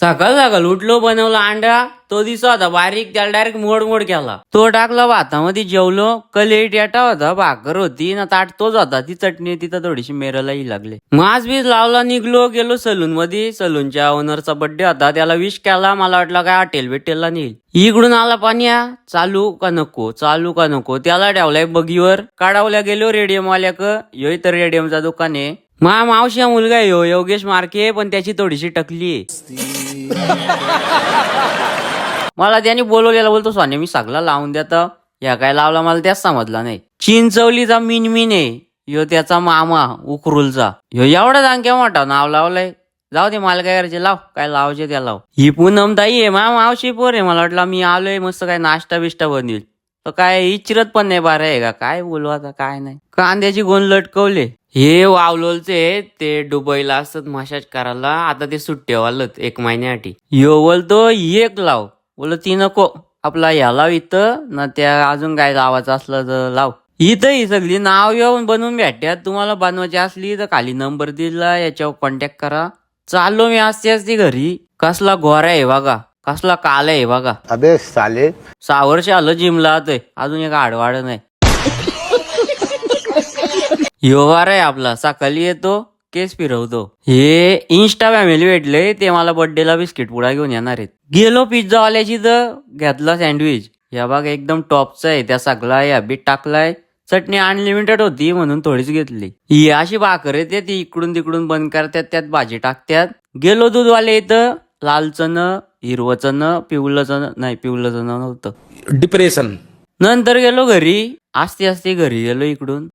सकाळ सकाळ उठलो, बनवला अंडा. तो दिसत होता बारीक, त्याला डायरेक्ट मोड मोड केला. तो टाकला भातामध्ये, जेवलो. कलेट येटा होता, भाकर होती ना, ताट तोच होता. ती चटणी तिथं थोडीशी मेरलाही लागली. मास बीज लावला, निघलो, गेलो सलून मध्ये. सलूनच्या ओनरचा बर्थडे होता, त्याला विश केला. मला वाटलं काय हॉटेल बिटेलला नेईल. इकडून आला पाण्या, चालू का नको, चालू का नको. त्याला ठेवलाय बगीवर. काढावल्या गेलो रेडियम वाल्याक. यो तर रेडियमचा दुकान आहे. मावशी मुलगा आहे योगेश मार्के, पण त्याची थोडीशी टकली आहे. मला त्याने बोलवलेला, बोलतो सोन्या मी सगळा लावून देतो. या काय लावला मला त्याच समजला नाही. चिंचवलीचा मिनमिन आहे यो, त्याचा मामा उकरुलचा. ह्यो एवढा जांक्या मोठा नाव लावलाय. जाऊ दे, मला काय करायचे, लाव काय लावायचे त्या लाव. ही पूनम ताई आहे, मावशी पोर आहे. मला वाटलं मी आलोय मस्त काय नाश्ता बिष्टा बनवील, तर काय इचरत पण नाही. बारा आहे का काय बोलू आता, काय नाही. कांद्याची गोण लटकवले. हे वावलोलचे ते दुबईला असतात मसाज करायला. आता ते सुट्टेवालत 1 महिन्यासाठी. यो बोलतो एक लाव, बोल ती नको, आपला ह्या लाव इथं ना, त्या अजून काय लावायचं असलं तर लाव. इथं ही सगळी नाव येऊन बनवून भेटत्यात. तुम्हाला बनवायची असली तर खाली नंबर दिला, याच्यावर कॉन्टॅक्ट करा. चाललो मी असते घरी. कसला गोरा आहे बघा, कसला काल आहे बघा. अबे साले, 6 वर्ष आलं जिमला आतोय, अजून एक आडवाड नाही. ह्यो वार आहे आपला, सकाळी येतो केस फिरवतो. हे इन्स्टा फॅमिली भेटले, ते मला बर्थडेला बिस्किट पुडा घेऊन येणार आहेत. गेलो पिझ्झा वाल्याची तर घेतला सँडविच. या बघा एकदम टॉपचा आहे, त्या सगळा या बीट टाकलाय. चटणी अनलिमिटेड होती म्हणून थोडीच घेतली. ही अशी भाकर येते, ती इकडून तिकडून बंद करतात, त्यात भाजी टाकतात. गेलो दूधवाले इथं, लाल चणं, हिरवं चणं, पिवलं चणं नाही, पिवलं चणं नव्हतं, डिप्रेशन. नंतर गेलो घरी. आस्ते घरी गेलो इकडून.